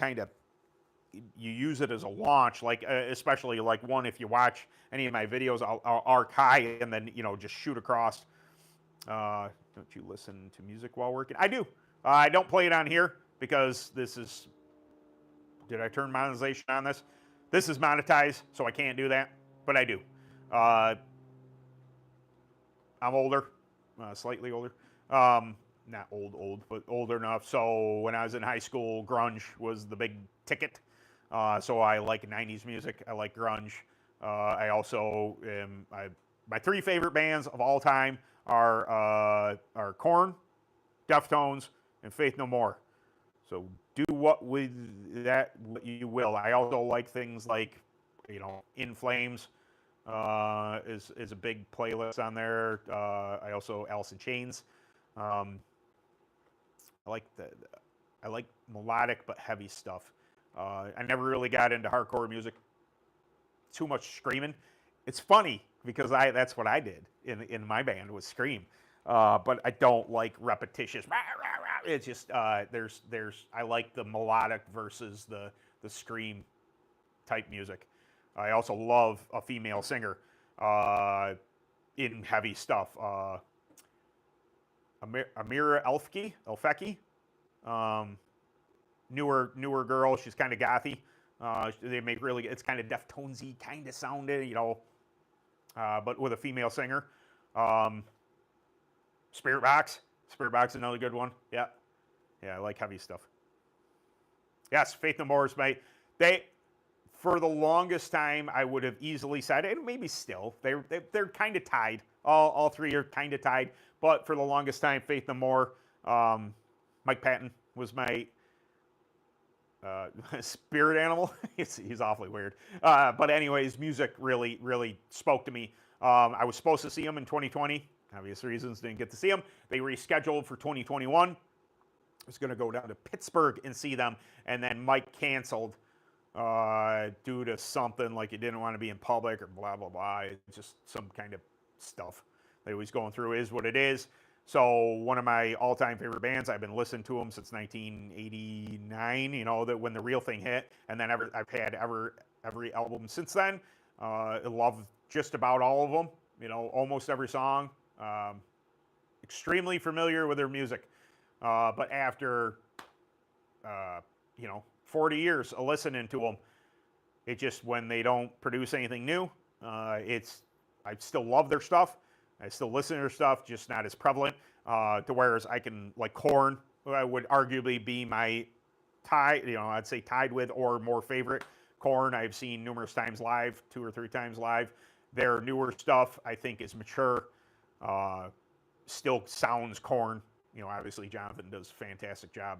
use it as a launch, like especially like one if you watch any of my videos, I'll arc high and then just shoot across. Don't you listen to music while working? I do. I don't play it on here because this is. Did I turn monetization on this? This is monetized, so I can't do that, but I do. I'm older, slightly older. Not old, but older enough. So when I was in high school, grunge was the big ticket. So I like 90s music. I like grunge. I also my 3 favorite bands of all time are Korn, Deftones, and Faith No More. So do what you will. I also like things like, In Flames is a big playlist on there. I also Alice in Chains. I like melodic but heavy stuff. I never really got into hardcore music. Too much screaming. It's funny because that's what I did in my band was scream. But I don't like repetitious. It's just I like the melodic versus the scream type music. I also love a female singer in heavy stuff. Amira Elfeki, newer girl. She's kind of gothy. They make it's kind of Deftonesy kind of sounding, but with a female singer. Spirit Box is another good one. Yeah, I like heavy stuff. Yes, Faith No More is for the longest time I would have easily said, and maybe still, they're kind of tied. All 3 are kind of tied, but for the longest time, Faith No More. Mike Patton was my spirit animal. He's awfully weird. But anyways, music really, really spoke to me. I was supposed to see him in 2020. Obvious reasons, didn't get to see them. They rescheduled for 2021. I was going to go down to Pittsburgh and see them, and then Mike canceled due to something like he didn't want to be in public or blah, blah, blah. It's just some kind of stuff that he was going through is what it is. So one of my all-time favorite bands, I've been listening to them since 1989. You know, that when the real thing hit, and then I've had every album since then. I love just about all of them. You know, almost every song. Um, Extremely familiar with their music. But after you know 40 years of listening to them, it just when they don't produce anything new, it's I still love their stuff. I still listen to their stuff, just not as prevalent. To whereas I can like Korn, would arguably be my I'd say tied with or more favorite. Korn, I've seen numerous times live, 2 or 3 times live. Their newer stuff, I think, is mature. Uh, Still sounds Korn. You know, obviously Jonathan does a fantastic job,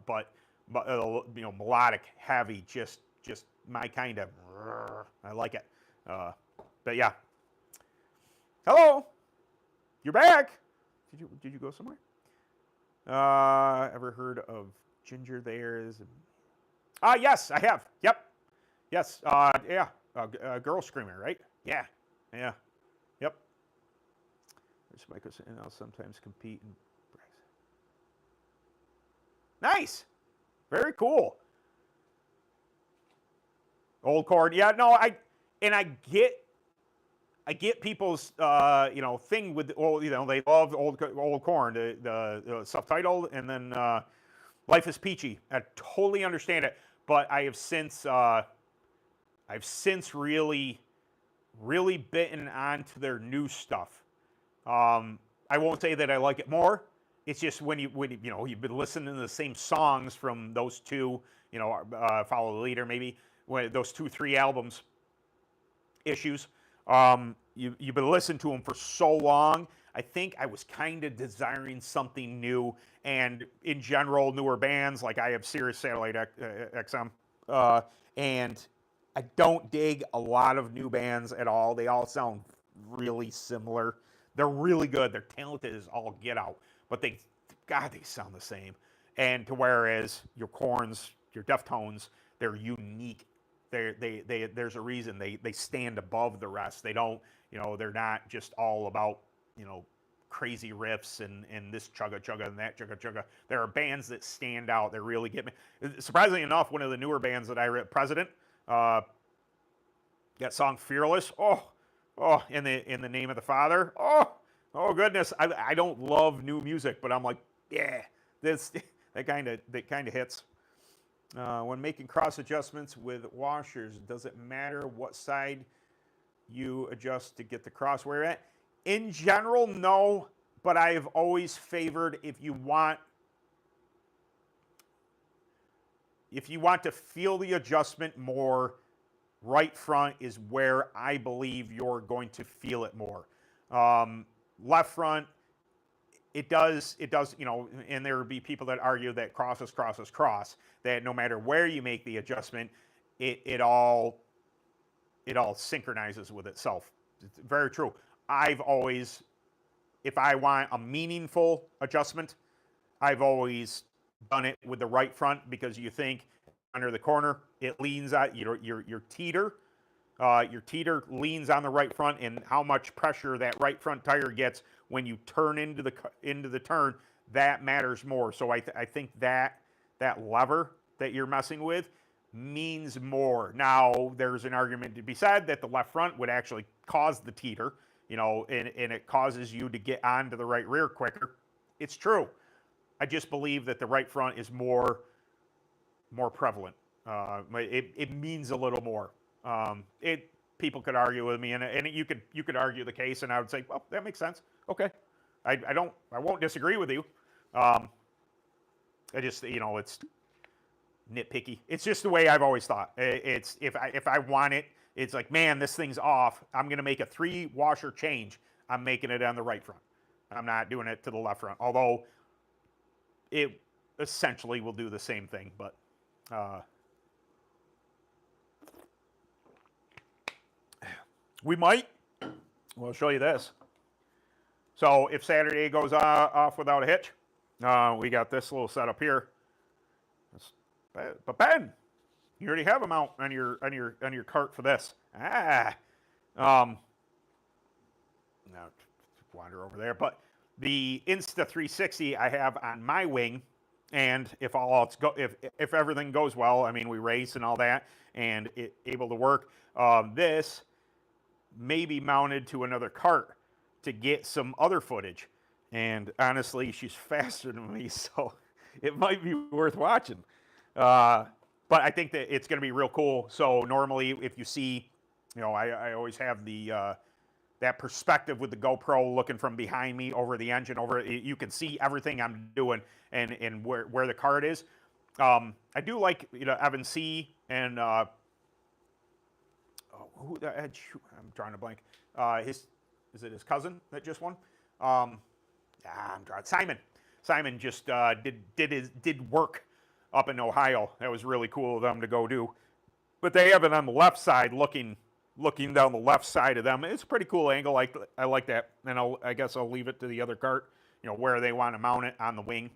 but you know, melodic, heavy, just my kind of. I like it. Uh, but yeah. Hello, you're back. Did you go somewhere? Ever heard of Ginger? There's. Yes, I have. Yep. Yes. Yeah. Girl Screamer, right? Yeah. Yeah. Yep. There's Michael, and I'll sometimes compete in. Nice. Very cool. Old Korn. Yeah. No. I get people's you know thing with old, you know, they love old Korn, the subtitle, and then Life is Peachy. I totally understand it, but I've since really bitten onto their new stuff. I won't say that I like it more. It's just when you know you've been listening to the same songs from those two, you know, Follow the Leader, maybe when those 2, 3 albums issues. You've been listening to them for so long. I think I was kind of desiring something new, and in general, newer bands like I have Sirius Satellite XM, and I don't dig a lot of new bands at all. They all sound really similar. They're really good. They're talented as all get out, but God, they sound the same. And to whereas your Corns, your Deftones, they're unique. There's a reason they stand above the rest. They don't, you know, they're not just all about, you know, crazy riffs and this chugga chugga and that chugga chugga. There are bands that stand out. They really get me. Surprisingly enough, one of the newer bands that I read, President, that song "Fearless." Oh, in the name of the Father. Oh goodness. I don't love new music, but I'm like, yeah, this that kind of hits. When making cross adjustments with washers, does it matter what side you adjust to get the cross where you're at? In general, no, but I have always favored if you want to feel the adjustment more, right front is where I believe you're going to feel it more. Left front, it does, you know, and there would be people that argue that cross is cross is cross, that no matter where you make the adjustment, it all synchronizes with itself. It's very true. I've always, if I want a meaningful adjustment, I've always done it with the right front because you think under the corner, it leans out, your teeter. Your teeter leans on the right front, and how much pressure that right front tire gets when you turn into the turn, that matters more. So I think that lever that you're messing with means more. Now there's an argument to be said that the left front would actually cause the teeter, you know, and it causes you to get onto the right rear quicker. It's true. I just believe that the right front is more prevalent. It means a little more. People could argue with me, and you could argue the case, and I would say, well, that makes sense. Okay, I won't disagree with you. I just, you know, it's nitpicky. It's just the way I've always thought. It's if I want it, it's like, man, this thing's off. I'm gonna make a 3-washer change. I'm making it on the right front. I'm not doing it to the left front. Although it essentially will do the same thing, but. We might. We'll show you this. So if Saturday goes off without a hitch, we got this little setup here. But Ben, you already have a mount on your cart for this. Now wander over there. But The Insta360 I have on my wing, and if all else if everything goes well, I mean we race and all that, and it able to work. This may be mounted to another cart to get some other footage. And honestly, she's faster than me, so it might be worth watching. But I think that it's going to be real cool. So normally, if you see, I always have the that perspective with the GoPro looking from behind me over the engine, you can see everything I'm doing and where the cart is. I do like Evan C. and I'm drawing a blank. Is it his cousin that just won? I'm drawing Simon. Simon just did work up in Ohio. That was really cool of them to go do. But they have it on the left side, looking down the left side of them. It's a pretty cool angle. I like that. And I guess I'll leave it to the other cart, where they want to mount it on the wing,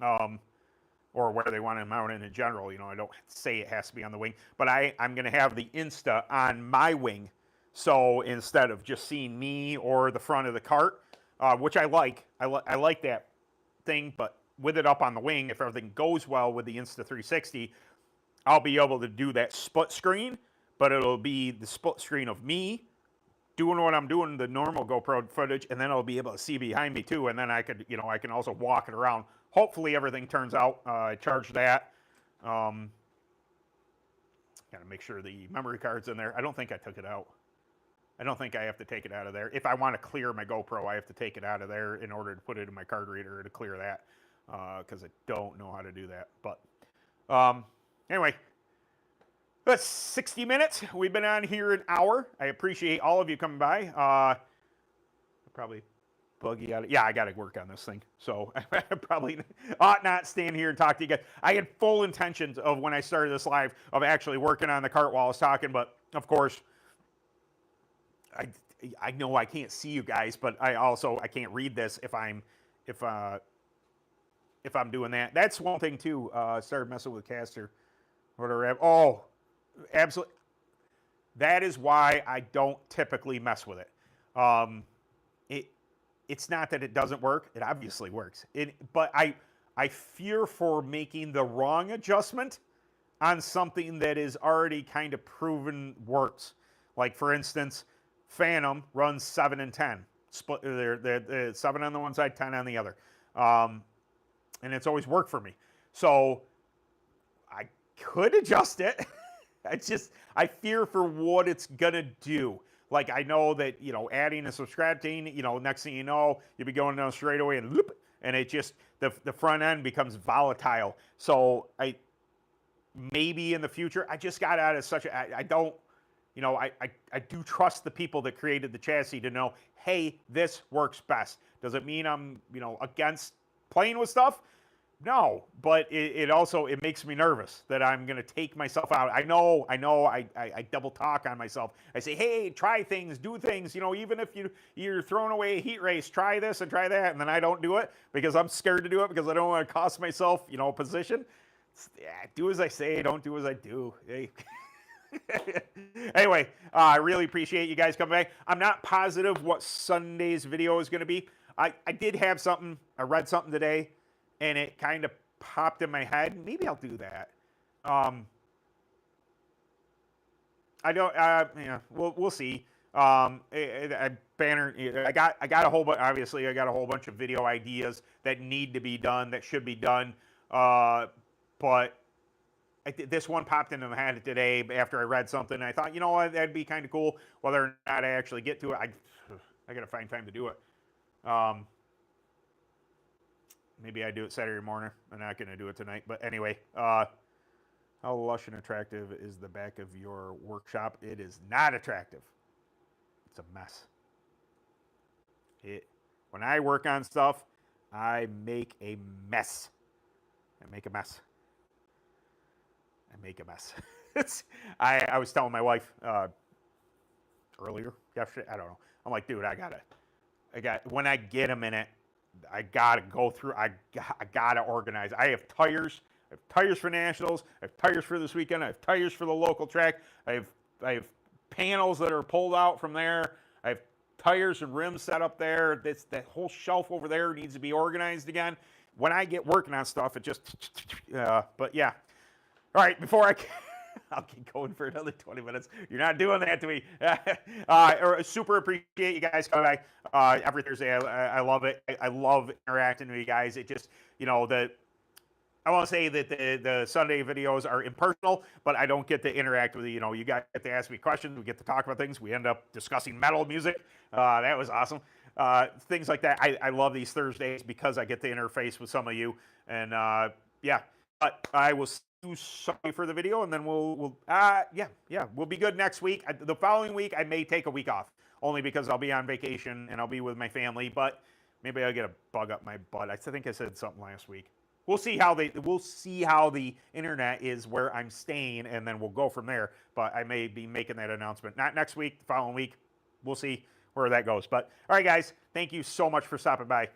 or where they want to mount it in general. I don't say it has to be on the wing, but I'm going to have the Insta on my wing. So instead of just seeing me or the front of the cart, which I like that thing, but with it up on the wing, if everything goes well with the Insta360, I'll be able to do that split screen, but it'll be the split screen of me doing what I'm doing, the normal GoPro footage, and then I'll be able to see behind me too, and then I can also walk it around. Hopefully everything turns out. I charged that. Got to make sure the memory card's in there. I don't think I took it out. I don't think I have to take it out of there. If I want to clear my GoPro, I have to take it out of there in order to put it in my card reader to clear that, because I don't know how to do that. But anyway, that's 60 minutes. We've been on here an hour. I appreciate all of you coming by. Probably buggy out. Yeah, I got to work on this thing. So I probably ought not stand here and talk to you guys. I had full intentions of when I started this live of actually working on the cart while I was talking, but of course, I know I can't see you guys, but I can't read this if I'm doing that. That's one thing too. Started messing with Caster. Oh, absolutely. That is why I don't typically mess with it. It's not that it doesn't work. It obviously works. But I fear for making the wrong adjustment on something that is already kind of proven works. Like for instance, Phantom runs 7 and 10. Split. They're 7 on the one side, 10 on the other, and it's always worked for me. So I could adjust it. I fear for what it's gonna do. Like I know that adding a subscribe thing, next thing you know, you'll be going down straight away and loop, and it just the front end becomes volatile. So maybe in the future, I just got out of such a I don't. I do trust the people that created the chassis to know, hey, this works best. Does it mean I'm, against playing with stuff? No, but it also makes me nervous that I'm going to take myself out. I know, I double talk on myself. I say, hey, try things, do things, even if you're throwing away a heat race, try this and try that, and then I don't do it because I'm scared to do it because I don't want to cost myself, a position. Do as I say, don't do as I do. Hey. Anyway, I really appreciate you guys coming back. I'm not positive what Sunday's video is going to be. I did have something, I read something today, and it kind of popped in my head. Maybe I'll do that. I don't, yeah, we'll see. I got a whole bunch, obviously, I got a whole bunch of video ideas that need to be done, that should be done. But this one popped into my head today after I read something. And I thought, what, that'd be kind of cool. Whether or not I actually get to it, I got to find time to do it. Maybe I do it Saturday morning. I'm not going to do it tonight. But anyway, how lush and attractive is the back of your workshop? It is not attractive. It's a mess. When I work on stuff, I make a mess. I make a mess. I was telling my wife earlier, yesterday, I don't know. I'm like, dude, when I get a minute, I gotta go through. I gotta organize. I have tires. I have tires for nationals. I have tires for this weekend. I have tires for the local track. I have panels that are pulled out from there. I have tires and rims set up there. That whole shelf over there needs to be organized again. When I get working on stuff, it just, but yeah. All right, before I'll keep going for another 20 minutes. You're not doing that to me. Super appreciate you guys coming back every Thursday. I love it. I love interacting with you guys. It just, I want to say that the Sunday videos are impersonal, but I don't get to interact with you. You guys get to ask me questions. We get to talk about things. We end up discussing metal music. That was awesome. Things like that. I love these Thursdays because I get to interface with some of you. And yeah, but I will see you Sunday for the video, and then we'll be good next week. The following week, I may take a week off, only because I'll be on vacation and I'll be with my family. But maybe I'll get a bug up my butt. I think I said something last week. We'll see how the internet is where I'm staying, and then we'll go from there. But I may be making that announcement. Not next week, the following week. We'll see where that goes. But all right, guys, thank you so much for stopping by.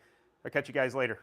I'll catch you guys later.